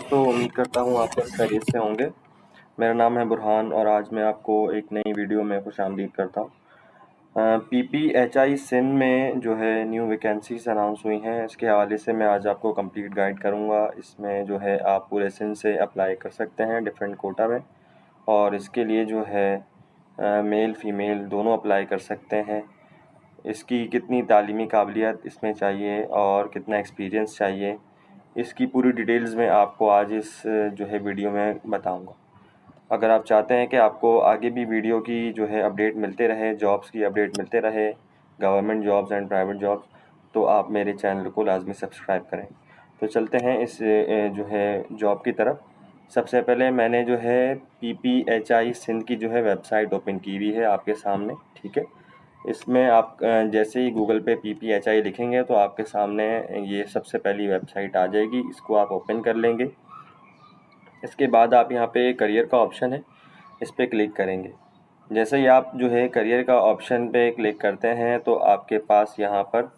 दोस्तों, उम्मीद करता हूँ आप सब खैरियत से होंगे। मेरा नाम है बुरहान और आज मैं आपको एक नई वीडियो में खुशामदीद करता हूँ। PPHI सिंध में जो है न्यू वैकेंसीज अनाउंस हुई हैं, इसके हवाले से मैं आज आपको कंप्लीट गाइड करूँगा। इसमें जो है आप पूरे सिंध से अप्लाई कर सकते हैं डिफरेंट कोटा में, और इसके लिए जो है मेल फीमेल दोनों अप्लाई कर सकते हैं। इसकी कितनी तालीमी काबिलियत इसमें चाहिए और कितना एक्सपीरियंस चाहिए, इसकी पूरी डिटेल्स में आपको आज इस जो है वीडियो में बताऊंगा। अगर आप चाहते हैं कि आपको आगे भी वीडियो की जो है अपडेट मिलते रहे, जॉब्स की अपडेट मिलते रहे, government jobs and private jobs, तो आप मेरे चैनल को लाजमी सब्सक्राइब करें। तो चलते हैं इस जो है जॉब की तरफ। सबसे पहले मैंने जो है PPHI सिंध की जो है वेबसाइट ओपन की हुई है आपके सामने, ठीक है। इसमें आप जैसे ही गूगल पे PPHI लिखेंगे तो आपके सामने ये सबसे पहली वेबसाइट आ जाएगी। इसको आप ओपन कर लेंगे। इसके बाद आप यहाँ पे करियर का ऑप्शन है, इस पर क्लिक करेंगे। जैसे ही आप जो है करियर का ऑप्शन पे क्लिक करते हैं तो आपके पास यहाँ पर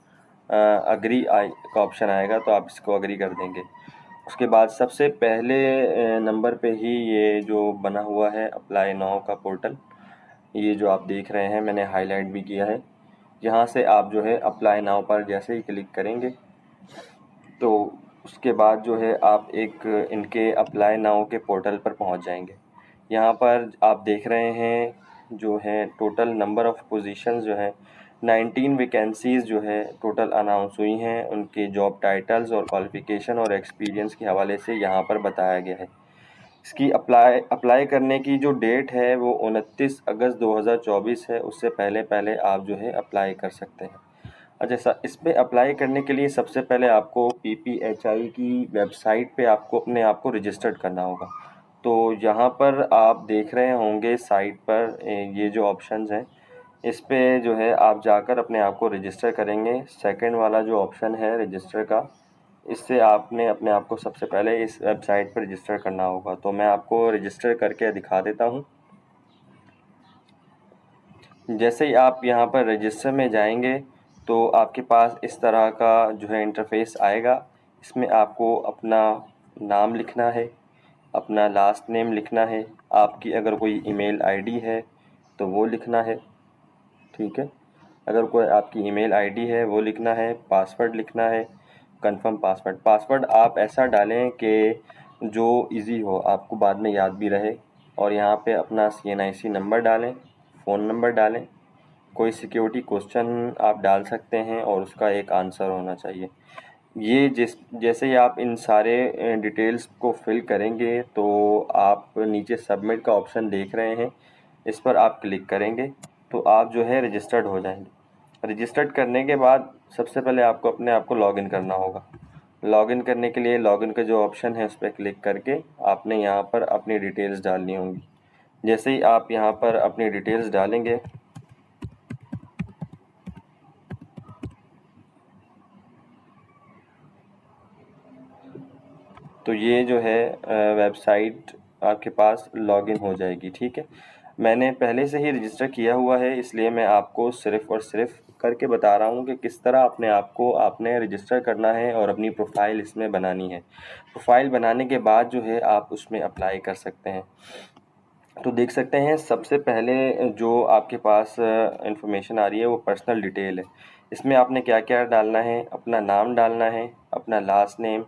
अग्री का ऑप्शन आएगा, तो आप इसको अग्री कर देंगे। उसके बाद सबसे पहले नंबर पे ही ये जो बना हुआ है अप्लाई नाउ का पोर्टल, ये जो आप देख रहे हैं मैंने हाईलाइट भी किया है। यहाँ से आप जो है अप्लाई नाउ पर जैसे ही क्लिक करेंगे तो उसके बाद जो है आप एक इनके अप्लाई नाउ के पोर्टल पर पहुँच जाएंगे। यहाँ पर आप देख रहे हैं जो है टोटल नंबर ऑफ़ पोजीशंस जो है 19 वैकेंसीज़ जो है टोटल अनाउंस हुई हैं। उनके जॉब टाइटल्स और क्वालिफ़िकेशन और एक्सपीरियंस के हवाले से यहाँ पर बताया गया है। इसकी अप्लाई करने की जो डेट है वो 29 अगस्त 2024 है। उससे पहले पहले आप जो है अप्लाई कर सकते हैं। अच्छा, इस पर अप्लाई करने के लिए सबसे पहले आपको PPHI की वेबसाइट पे आपको अपने आप को रजिस्टर्ड करना होगा। तो यहाँ पर आप देख रहे होंगे साइट पर ये जो ऑप्शंस हैं, इस पे जो है आप जाकर अपने आप को रजिस्टर करेंगे। सेकंड वाला जो ऑप्शन है रजिस्टर का, इससे आपने अपने आप को सबसे पहले इस वेबसाइट पर रजिस्टर करना होगा। तो मैं आपको रजिस्टर करके दिखा देता हूँ। जैसे ही आप यहाँ पर रजिस्टर में जाएंगे तो आपके पास इस तरह का जो है इंटरफेस आएगा। इसमें आपको अपना नाम लिखना है, अपना लास्ट नेम लिखना है, आपकी अगर कोई ईमेल आईडी है तो वो लिखना है, ठीक है। अगर कोई आपकी ईमेल आईडी है वो लिखना है, पासवर्ड लिखना है, कंफर्म पासवर्ड। पासवर्ड आप ऐसा डालें कि जो इजी हो, आपको बाद में याद भी रहे। और यहाँ पे अपना CNIC नंबर डालें, फ़ोन नंबर डालें, कोई सिक्योरिटी क्वेश्चन आप डाल सकते हैं और उसका एक आंसर होना चाहिए। ये जैसे ही आप इन सारे डिटेल्स को फिल करेंगे तो आप नीचे सबमिट का ऑप्शन देख रहे हैं, इस पर आप क्लिक करेंगे तो आप जो है रजिस्टर्ड हो जाएंगे। रजिस्टर्ड करने के बाद सबसे पहले आपको अपने आप को लॉगिन करना होगा। लॉगिन करने के लिए लॉगिन का जो ऑप्शन है उस पर क्लिक करके आपने यहाँ पर अपनी डिटेल्स डालनी होंगी। जैसे ही आप यहाँ पर अपनी डिटेल्स डालेंगे तो ये जो है वेबसाइट आपके पास लॉगिन हो जाएगी, ठीक है। मैंने पहले से ही रजिस्टर किया हुआ है, इसलिए मैं आपको सिर्फ़ और सिर्फ करके बता रहा हूँ कि किस तरह अपने आप को आपने रजिस्टर करना है और अपनी प्रोफाइल इसमें बनानी है। प्रोफाइल बनाने के बाद जो है आप उसमें अप्लाई कर सकते हैं। तो देख सकते हैं सबसे पहले जो आपके पास इंफॉर्मेशन आ रही है वो पर्सनल डिटेल है। इसमें आपने क्या क्या डालना है, अपना नाम डालना है, अपना लास्ट नेम,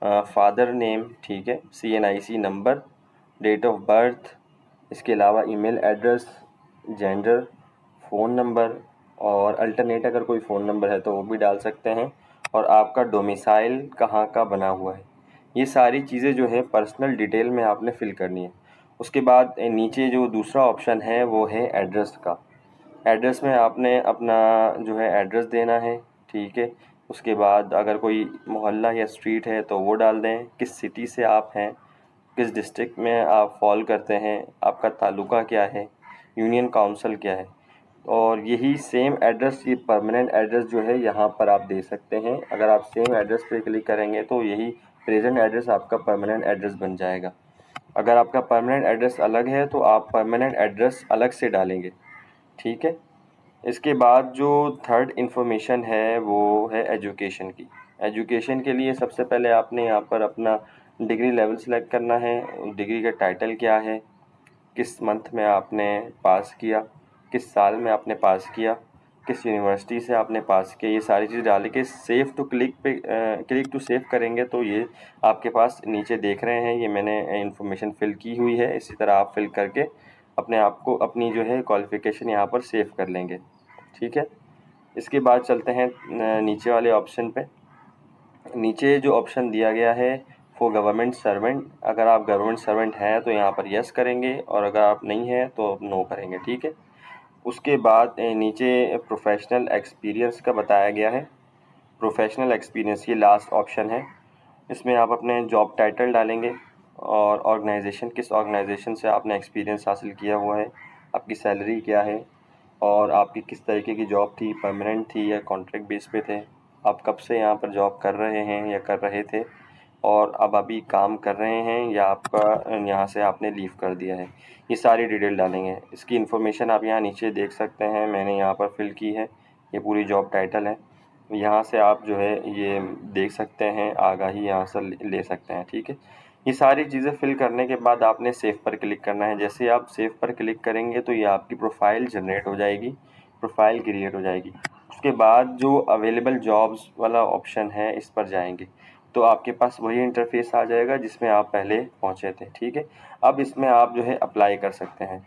फादर नेम, ठीक है, CNIC number, date of birth, इसके अलावा email address, gender, phone number, और अल्टरनेट अगर कोई फ़ोन नंबर है तो वो भी डाल सकते हैं, और आपका डोमिसाइल कहाँ का बना हुआ है। ये सारी चीज़ें जो है पर्सनल डिटेल में आपने फिल करनी है। उसके बाद नीचे जो दूसरा ऑप्शन है वो है एड्रेस का। एड्रेस में आपने अपना जो है एड्रेस देना है, ठीक है। उसके बाद अगर कोई मोहल्ला या स्ट्रीट है तो वो डाल दें, किस सिटी से आप हैं, किस डिस्ट्रिक्ट में आप फॉल करते हैं, आपका तालुका क्या है, यूनियन काउंसिल क्या है। और यही सेम एड्रेस, ये परमानेंट एड्रेस जो है यहाँ पर आप दे सकते हैं। अगर आप सेम एड्रेस पे क्लिक करेंगे तो यही प्रेजेंट एड्रेस आपका परमानेंट एड्रेस बन जाएगा। अगर आपका परमानेंट एड्रेस अलग है तो आप परमानेंट एड्रेस अलग से डालेंगे, ठीक है। इसके बाद जो थर्ड इन्फॉर्मेशन है वो है एजुकेशन की। एजुकेशन के लिए सबसे पहले आपने यहाँ पर अपना डिग्री लेवल सेलेक्ट करना है, डिग्री का टाइटल क्या है, किस मंथ में आपने पास किया, किस साल में आपने पास किया, किस यूनिवर्सिटी से आपने पास किया, ये सारी चीज़ डाल के सेव टू क्लिक पे क्लिक टू सेव करेंगे तो ये आपके पास नीचे देख रहे हैं, ये मैंने इन्फॉर्मेशन फिल की हुई है। इसी तरह आप फिल करके अपने आप को अपनी जो है क्वालिफ़िकेशन यहाँ पर सेव कर लेंगे। ठीक है, इसके बाद चलते हैं नीचे वाले ऑप्शन पे। नीचे जो ऑप्शन दिया गया है फॉर गवर्नमेंट सर्वेंट, अगर आप गवर्नमेंट सर्वेंट हैं तो यहाँ पर यस करेंगे और अगर आप नहीं हैं तो नो करेंगे। ठीक है, उसके बाद नीचे प्रोफेशनल एक्सपीरियंस का बताया गया है। प्रोफेशनल एक्सपीरियंस ये लास्ट ऑप्शन है। इसमें आप अपने जॉब टाइटल डालेंगे और ऑर्गेनाइजेशन, किस ऑर्गेनाइजेशन से आपने एक्सपीरियंस हासिल किया हुआ है, आपकी सैलरी क्या है और आपकी किस तरीके की जॉब थी, परमानेंट थी या कॉन्ट्रैक्ट बेस पे थे, आप कब से यहाँ पर जॉब कर रहे हैं या कर रहे थे और अब अभी काम कर रहे हैं या आपका यहाँ से आपने लीव कर दिया है, ये सारी डिटेल डालेंगे। इसकी इन्फॉर्मेशन आप यहाँ नीचे देख सकते हैं, मैंने यहाँ पर फिल की है, ये पूरी जॉब टाइटल है। यहाँ से आप जो है ये देख सकते हैं, आगाही यहाँ से ले सकते हैं। ठीक है, ये सारी चीज़ें फिल करने के बाद आपने सेव पर क्लिक करना है। जैसे आप सेव पर क्लिक करेंगे तो ये आपकी प्रोफाइल जनरेट हो जाएगी, प्रोफाइल क्रिएट हो जाएगी। उसके बाद जो अवेलेबल जॉब्स वाला ऑप्शन है इस पर जाएंगे तो आपके पास वही इंटरफेस आ जाएगा जिसमें आप पहले पहुंचे थे। ठीक है, अब इसमें आप जो है अप्लाई कर सकते हैं।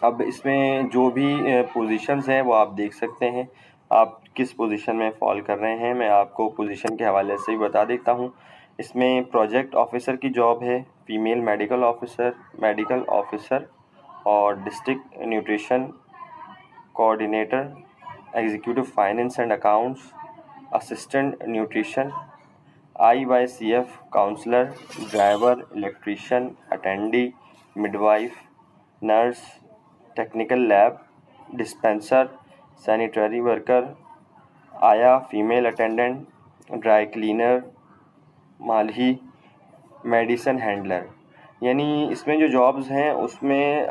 अब इसमें जो भी पोजीशंस हैं वो आप देख सकते हैं, आप किस पोजीशन में फॉल कर रहे हैं। मैं आपको पोजीशन के हवाले से ही बता देता हूँ। इसमें प्रोजेक्ट ऑफिसर की जॉब है, फीमेल मेडिकल ऑफिसर और district nutrition coordinator, executive finance and accounts, assistant nutrition, IYCF counsellor, driver, electrician, attendee, midwife, nurse, technical lab, dispenser, sanitary worker, आया फीमेल अटेंडेंट, ड्राई क्लीनर, माल्ही, medicine handler. यानी इसमें जो jobs हैं उसमें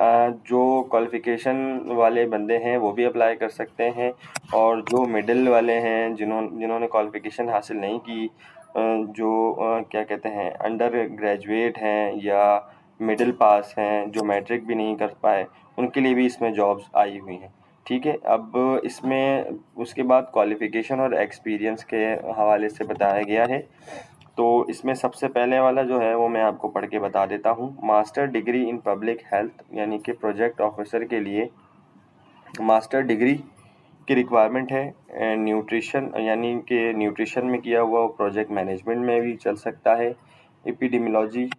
जो qualification वाले बंदे हैं वो भी अप्लाई कर सकते हैं और जो मिडिल वाले हैं जिन्होंने क्वालिफ़िकेशन हासिल नहीं की, जो क्या कहते हैं अंडर ग्रेजुएट हैं या मिडिल पास हैं, जो मैट्रिक भी नहीं कर पाए, उनके लिए भी इसमें जॉब्स आई हुई हैं। ठीक है, अब इसमें उसके बाद क्वालिफ़िकेशन और एक्सपीरियंस के हवाले से बताया गया है। तो इसमें सबसे पहले वाला जो है वो मैं आपको पढ़ के बता देता हूँ। Master degree in public health, यानी कि प्रोजेक्ट ऑफिसर के लिए मास्टर डिग्री की रिक्वायरमेंट है। न्यूट्रिशन यानी कि न्यूट्रिशन में किया हुआ, वो प्रोजेक्ट मैनेजमेंट में भी चल सकता है। Epidemiology,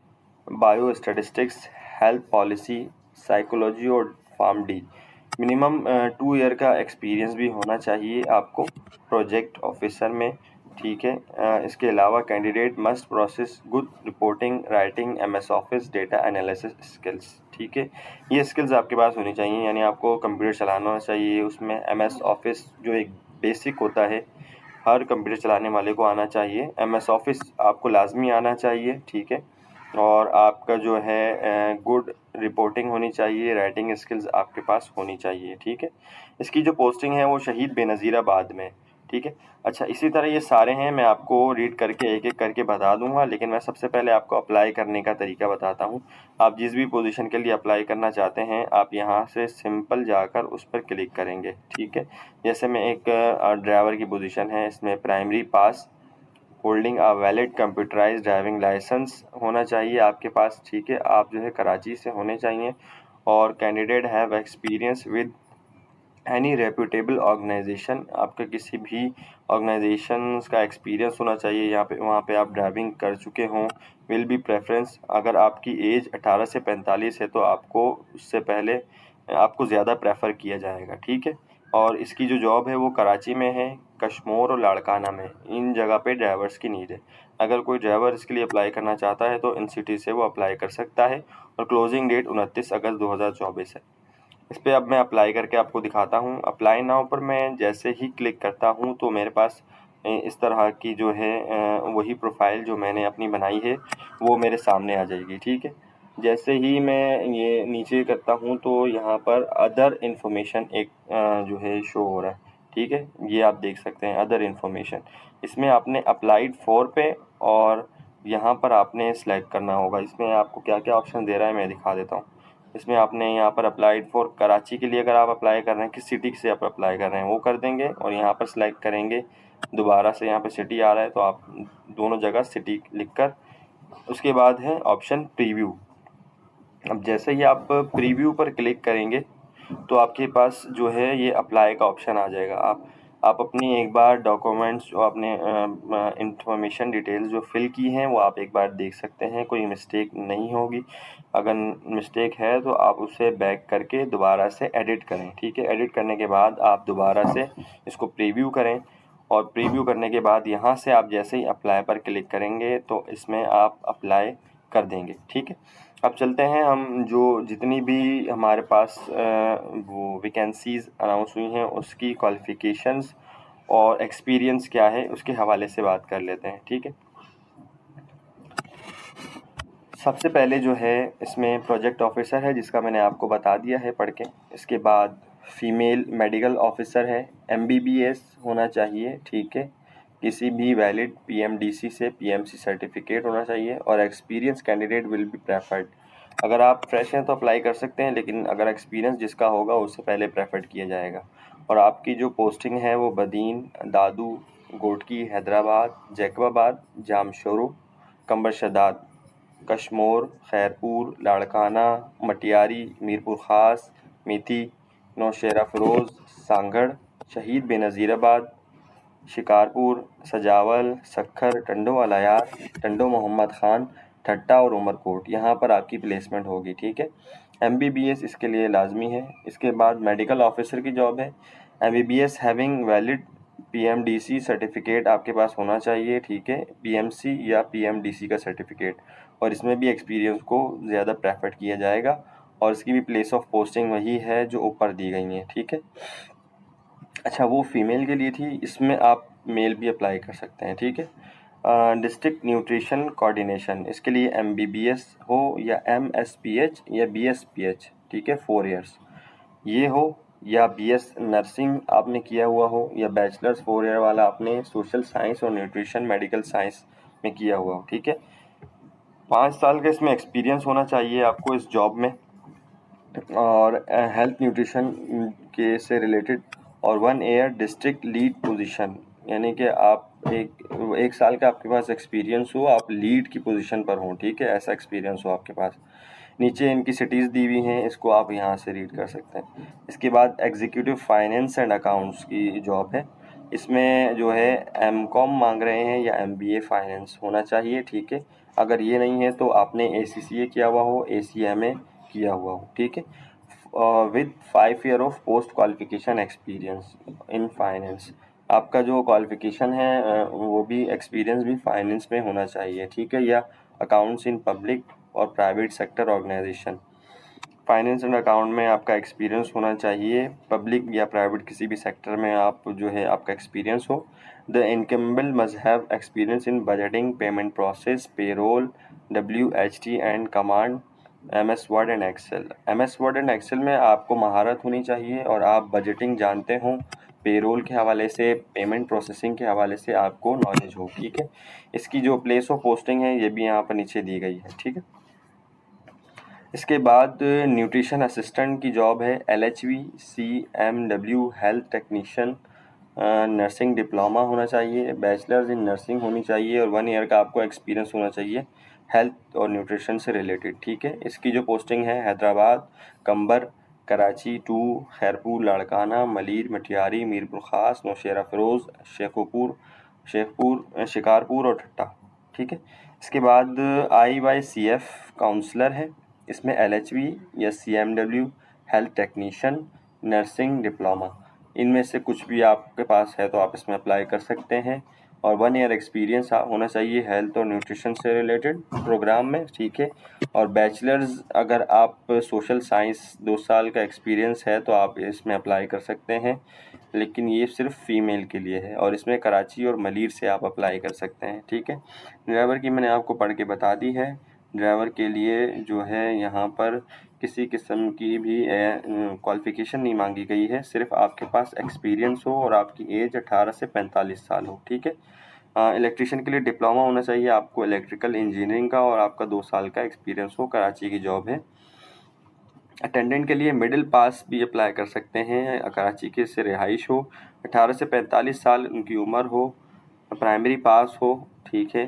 bio statistics, health policy, psychology और फार्म डी। मिनिमम 2 ईयर का एक्सपीरियंस भी होना चाहिए आपको प्रोजेक्ट ऑफिसर में। ठीक है, इसके अलावा candidate must process good reporting, writing, MS office, data analysis skills. ठीक है, ये स्किल्स आपके पास होनी चाहिए, यानी आपको कंप्यूटर चलाना चाहिए। उसमें MS ऑफिस जो एक बेसिक होता है, हर कंप्यूटर चलाने वाले को आना चाहिए। MS ऑफिस आपको लाजमी आना चाहिए। ठीक है, और आपका जो है गुड रिपोर्टिंग होनी चाहिए, राइटिंग स्किल्स आपके पास होनी चाहिए। ठीक है, इसकी जो पोस्टिंग है वो शहीद बेनज़ीराबाद में। ठीक है, अच्छा इसी तरह ये सारे हैं, मैं आपको रीड करके एक एक करके बता दूंगा, लेकिन मैं सबसे पहले आपको अप्लाई करने का तरीका बताता हूँ। आप जिस भी पोजीशन के लिए अप्लाई करना चाहते हैं आप यहाँ से सिंपल जाकर उस पर क्लिक करेंगे। ठीक है, जैसे मैं एक ड्राइवर की पोजीशन है, इसमें primary pass, holding a valid computerised driving licence होना चाहिए आपके पास। ठीक है, आप जो है कराची से होने चाहिए और candidate have experience with any reputable organisation, आपका किसी भी ऑर्गेनाइजेशन का एक्सपीरियंस होना चाहिए, यहाँ पे वहाँ पे आप ड्राइविंग कर चुके हों। विल बी प्रेफरेंस, अगर आपकी एज 18 से 45 है तो आपको उससे पहले आपको ज़्यादा प्रेफर किया जाएगा। ठीक है, और इसकी जो जॉब है वो कराची में है, कश्मोर और लाड़काना में, इन जगह पे ड्राइवर्स की नीड है। अगर कोई ड्राइवर इसके लिए अप्लाई करना चाहता है तो इन सिटी से वो अप्लाई कर सकता है और क्लोजिंग डेट 29 अगस्त 2024 है। इस पर अब मैं अप्लाई करके आपको दिखाता हूँ। अप्लाई नाउ पर मैं जैसे ही क्लिक करता हूँ तो मेरे पास इस तरह की जो है वही प्रोफाइल जो मैंने अपनी बनाई है वो मेरे सामने आ जाएगी। ठीक है, जैसे ही मैं ये नीचे करता हूँ तो यहाँ पर अदर इन्फॉर्मेशन एक जो है शो हो रहा है। ठीक है, ये आप देख सकते हैं अदर इन्फॉर्मेशन। इसमें आपने अप्लाइड फॉर पे और यहाँ पर आपने सेलेक्ट करना होगा। इसमें आपको क्या क्या ऑप्शन दे रहा है मैं दिखा देता हूँ। इसमें आपने यहाँ पर अप्लाइड फॉर कराची के लिए अगर आप अप्लाई कर रहे हैं, किस सिटी से आप अप्लाई कर रहे हैं वो कर देंगे और यहाँ पर सेलेक्ट करेंगे। दोबारा से यहाँ पर सिटी आ रहा है तो आप दोनों जगह सिटी लिख कर, उसके बाद है ऑप्शन प्रीव्यू। अब जैसे ही आप प्रीव्यू पर क्लिक करेंगे तो आपके पास जो है ये अप्लाई का ऑप्शन आ जाएगा। आप अपनी एक बार डॉक्यूमेंट्स जो आपने इंफॉर्मेशन डिटेल्स जो फिल की हैं वो आप एक बार देख सकते हैं, कोई मिस्टेक नहीं होगी। अगर मिस्टेक है तो आप उसे बैक करके दोबारा से एडिट करें, ठीक है। एडिट करने के बाद आप दोबारा से इसको प्रीव्यू करें और प्रीव्यू करने के बाद यहाँ से आप जैसे ही अप्लाई पर क्लिक करेंगे तो इसमें आप अप्लाई कर देंगे, ठीक है। अब चलते हैं हम जो जितनी भी हमारे पास वो वैकेंसीज़ अनाउंस हुई हैं उसकी क्वालिफ़िकेशंस और एक्सपीरियंस क्या है उसके हवाले से बात कर लेते हैं, ठीक है। सबसे पहले जो है इसमें प्रोजेक्ट ऑफिसर है जिसका मैंने आपको बता दिया है पढ़ के। इसके बाद फीमेल मेडिकल ऑफिसर है, MBBS होना चाहिए, ठीक है। किसी भी वैलिड PMDC से PMC सर्टिफिकेट होना चाहिए और experience candidate will be preferred. अगर आप फ्रेश हैं तो अप्लाई कर सकते हैं, लेकिन अगर एक्सपीरियंस जिसका होगा उससे पहले प्रेफर्ड किया जाएगा। और आपकी जो पोस्टिंग है वो बदीन, दादू, गोटकी, हैदराबाद, जैकबाबाद, जामशोरो, कंबर शदाद, कशमोर, खैरपुर, लाड़काना, मटियारी, मीरपुर ख़ास, मीठी, नौशेरा फ़िरोज़, सांगड़, शहीद बेनज़ीराबाद, शिकारपुर, सजावल, सखर, टंडो अलायार, टंडो मोहम्मद ख़ान, ठट्टा और उमरकोट, यहाँ पर आपकी प्लेसमेंट होगी, ठीक है। MBBS इसके लिए लाजमी है। इसके बाद मेडिकल ऑफिसर की जॉब है। MBBS having valid PMDC certificate आपके पास होना चाहिए, ठीक है। PMC या PMDC का सर्टिफिकेट, और इसमें भी एक्सपीरियंस को ज़्यादा प्रेफर किया जाएगा और इसकी भी प्लेस ऑफ पोस्टिंग वही है जो ऊपर दी गई है, ठीक है। अच्छा, वो फीमेल के लिए थी, इसमें आप मेल भी अप्लाई कर सकते हैं, ठीक है। डिस्ट्रिक्ट न्यूट्रिशन कोऑर्डिनेशन, इसके लिए MBBS हो या MSPH या BSPH, ठीक है, 4 इयर्स ये हो, या BS नर्सिंग आपने किया हुआ हो, या बैचलर्स 4 ईयर वाला आपने सोशल साइंस और न्यूट्रिशन मेडिकल साइंस में किया हुआ हो, ठीक है। 5 साल का इसमें एक्सपीरियंस होना चाहिए आपको इस जॉब में, और हेल्थ न्यूट्रिशन के से रिलेटेड, और 1 ईयर डिस्ट्रिक्ट लीड पोजीशन, यानी कि आप एक साल का आपके पास एक्सपीरियंस हो, आप लीड की पोजीशन पर हों, ठीक है, ऐसा एक्सपीरियंस हो आपके पास। नीचे इनकी सिटीज़ दी हुई हैं, इसको आप यहाँ से रीड कर सकते हैं। इसके बाद एग्जीक्यूटिव फाइनेंस एंड अकाउंट्स की जॉब है। इसमें जो है MCOM मांग रहे हैं या MBA फाइनेंस होना चाहिए, ठीक है। अगर ये नहीं है तो आपने ACCA किया हुआ हो, ACMA किया हुआ हो, ठीक है, with 5 year of post qualification experience in finance. आपका जो क्वालिफिकेशन है वो भी एक्सपीरियंस भी फाइनेंस में होना चाहिए, ठीक है, या अकाउंट्स इन पब्लिक और private sector organisation. Finance and account में आपका एक्सपीरियंस होना चाहिए, पब्लिक या प्राइवेट किसी भी सेक्टर में आप जो है आपका एक्सपीरियंस हो। The incumbent must have experience in budgeting, payment process, payroll, WHT and command, MS Word and Excel. MS Word and Excel में आपको महारत होनी चाहिए और आप बजटिंग जानते हो, पेरोल के हवाले से, पेमेंट प्रोसेसिंग के हवाले से आपको नॉलेज हो, ठीक है। इसकी जो प्लेस ऑफ पोस्टिंग है ये भी यहाँ पर नीचे दी गई है, ठीक है। इसके बाद न्यूट्रिशन असिस्टेंट की जॉब है, LHV CMW health technician, nursing diploma होना चाहिए, बैचलर्स इन नर्सिंग होनी चाहिए और 1 ईयर का आपको एक्सपीरियंस होना चाहिए हेल्थ और न्यूट्रिशन से रिलेटेड, ठीक है। इसकी जो पोस्टिंग है हैदराबाद, कंबर, कराची 2, खैरपुर, लाड़काना, मलीर, मटियारी, मीरपुर ख़ास, नौशेरा फ़िरोज़, शेखपुर, शिकारपुर और ठट्टा, ठीक है। इसके बाद IYCF काउंसलर है। इसमें LHV या CMW health technician, nursing diploma, इनमें से कुछ भी आपके पास है तो आप इसमें अप्लाई कर सकते हैं और 1 ईयर एक्सपीरियंस होना चाहिए हेल्थ और न्यूट्रिशन से रिलेटेड प्रोग्राम में, ठीक है। और बैचलर्स अगर आप सोशल साइंस 2 साल का एक्सपीरियंस है तो आप इसमें अप्लाई कर सकते हैं, लेकिन ये सिर्फ फीमेल के लिए है और इसमें कराची और मलीर से आप अप्लाई कर सकते हैं, ठीक है। ड्राइवर की मैंने आपको पढ़ के बता दी है। ड्राइवर के लिए जो है यहाँ पर किसी किस्म की भी क्वालिफ़िकेशन नहीं मांगी गई है, सिर्फ आपके पास एक्सपीरियंस हो और आपकी एज 18 से 45 साल हो, ठीक है। इलेक्ट्रीशियन के लिए डिप्लोमा होना चाहिए आपको इलेक्ट्रिकल इंजीनियरिंग का, और आपका 2 साल का एक्सपीरियंस हो। कराची की जॉब है। अटेंडेंट के लिए मिडिल पास भी अप्लाई कर सकते हैं, कराची के से रिहाइश हो, 18 से 45 साल उनकी उम्र हो, प्राइमरी पास हो, ठीक है।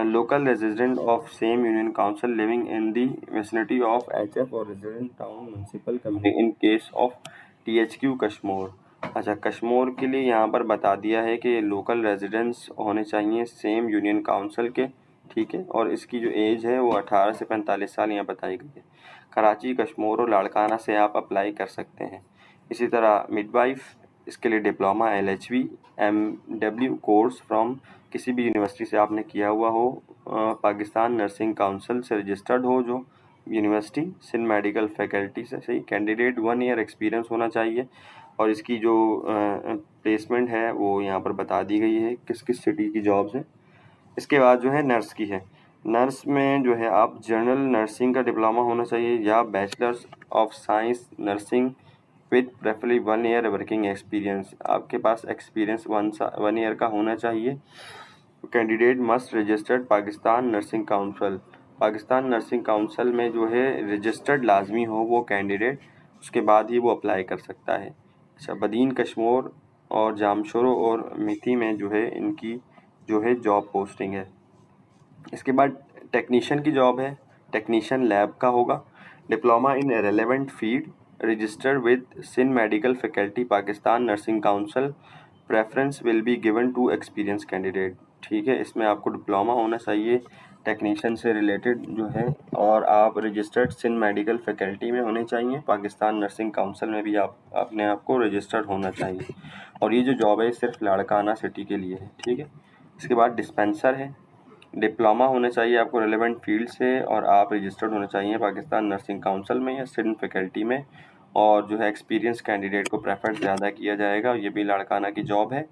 Local resident of same union council living in the vicinity of HF और resident town municipal community in case of THQ Kashmir. अच्छा, कश्मीर के लिए यहाँ पर बता दिया है कि लोकल रेजिडेंट्स होने चाहिए सेम यूनियन काउंसिल के, ठीक है। और इसकी जो एज है वो 18 से 45 साल यहाँ बताई गई है। कराची, कश्मीर और लाड़काना से आप अप्लाई कर सकते हैं। इसी तरह मिडवाइफ, इसके लिए diploma LHV MW course from किसी भी यूनिवर्सिटी से आपने किया हुआ हो, पाकिस्तान नर्सिंग काउंसिल से रजिस्टर्ड हो जो यूनिवर्सिटी, सिंध मेडिकल फैकल्टी से सही। कैंडिडेट 1 ईयर एक्सपीरियंस होना चाहिए, और इसकी जो प्लेसमेंट है वो यहाँ पर बता दी गई है किस किस सिटी की जॉब्स हैं। इसके बाद जो है नर्स की है। नर्स में जो है आप जनरल नर्सिंग का डिप्लोमा होना चाहिए या bachelors of science nursing with preferably 1 year working experience. आपके पास एक्सपीरियंस 1 ईयर का होना चाहिए। Candidate must registered Pakistan nursing council. Pakistan nursing council में जो है रजिस्टर्ड लाजमी हो वो कैंडिडेट, उसके बाद ही वो अप्लाई कर सकता है। अच्छा, बदीन, कश्मीर और जामशोरो और मिथी में जो है इनकी जो है जॉब पोस्टिंग है। इसके बाद टेक्नीशियन की जॉब है। टेक्नीशियन लैब का होगा, diploma in relevant field, registered with Sindh medical faculty, Pakistan nursing council. Preference will be given to experience candidate, ठीक है। इसमें आपको डिप्लोमा होना चाहिए टेक्नीशियन से रिलेटेड जो है, और आप रजिस्टर्ड सिंध मेडिकल फैकल्टी में होने चाहिए। पाकिस्तान नर्सिंग काउंसिल में भी आप अपने आप को रजिस्टर्ड होना चाहिए। और ये जो जॉब है सिर्फ लाड़काना सिटी के लिए है, ठीक है। इसके बाद डिस्पेंसर है। डिप्लोमा होना चाहिए आपको रेलेवेंट फील्ड से, और आप रजिस्टर्ड होना चाहिए पाकिस्तान नर्सिंग काउंसिल में या सिंध फैकल्टी में, और जो है एक्सपीरियंस कैंडिडेट को प्रेफर ज़्यादा किया जाएगा। ये भी लाड़काना की जॉब है।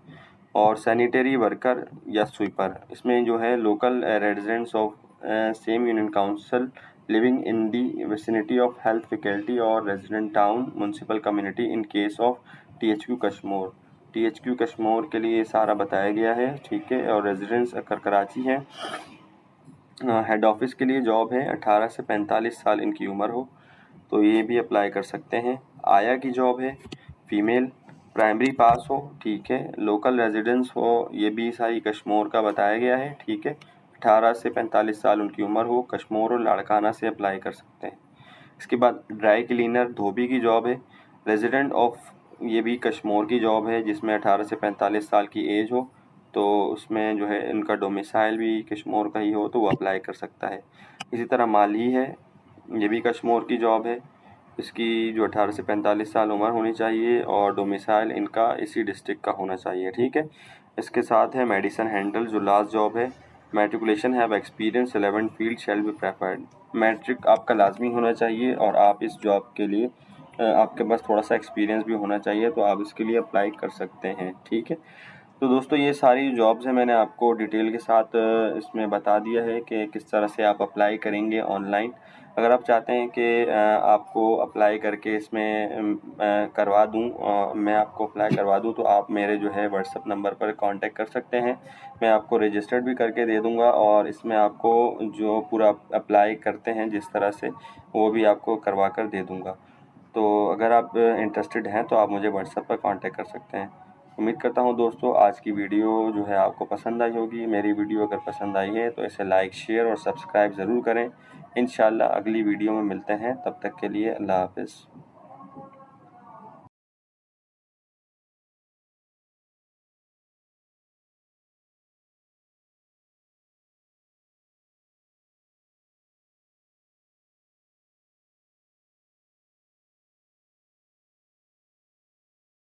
और सैनिटरी वर्कर या स्वीपर, इसमें जो है local residents of same union council living in the vicinity of health faculty और resident town municipal community in case of THQ Kashmir. THQ Kashmir के लिए सारा बताया गया है, ठीक है। और रेजिडेंट्स कराची है। हेड ऑफिस के लिए जॉब है, 18 से 45 साल इनकी उम्र हो तो ये भी अप्लाई कर सकते हैं। आया की जॉब है, फीमेल, प्राइमरी पास हो, ठीक है। लोकल रेजिडेंस हो, ये भी सारी कश्मीर का बताया गया है, ठीक है। 18 से 45 साल उनकी उम्र हो, कश्मीर और लाड़काना से अप्लाई कर सकते हैं। इसके बाद ड्राई क्लीनर, धोबी की जॉब है, रेजिडेंट ऑफ, ये भी कश्मीर की जॉब है जिसमें 18 से 45 साल की एज हो, तो उसमें जो है इनका डोमिसाइल भी कश्मीर का ही हो तो वो अप्लाई कर सकता है। इसी तरह माली है, ये भी कश्मीर की जॉब है। इसकी जो 18 से 45 साल उम्र होनी चाहिए और डोमिसाइल इनका इसी डिस्ट्रिक्ट का होना चाहिए, ठीक है। इसके साथ है मेडिसन हैंडल, जो लास्ट जॉब है। Matriculation have experience 11 field shall be preferred. Matric आपका लाजमी होना चाहिए, और आप इस जॉब के लिए आपके पास थोड़ा सा एक्सपीरियंस भी होना चाहिए, तो आप इसके लिए अप्लाई कर सकते हैं, ठीक है। तो दोस्तों ये सारी जॉब्स हैं, मैंने आपको डिटेल के साथ इसमें बता दिया है कि किस तरह से आप अप्लाई करेंगे ऑनलाइन। अगर आप चाहते हैं कि आपको अप्लाई करके इसमें करवा दूं, मैं आपको अप्लाई करवा दूं, तो आप मेरे जो है व्हाट्सअप नंबर पर कांटेक्ट कर सकते हैं। मैं आपको रजिस्टर्ड भी करके दे दूंगा, और इसमें आपको जो पूरा अप्लाई करते हैं जिस तरह से, वो भी आपको करवा कर दे दूंगा। तो अगर आप इंटरेस्टेड हैं तो आप मुझे व्हाट्सएप पर कांटेक्ट कर सकते हैं। उम्मीद करता हूं दोस्तों आज की वीडियो जो है आपको पसंद आई होगी। मेरी वीडियो अगर पसंद आई है तो इसे लाइक, शेयर और सब्सक्राइब ज़रूर करें। इंशाल्लाह अगली वीडियो में मिलते हैं, तब तक के लिए अल्लाह हाफ़िज़।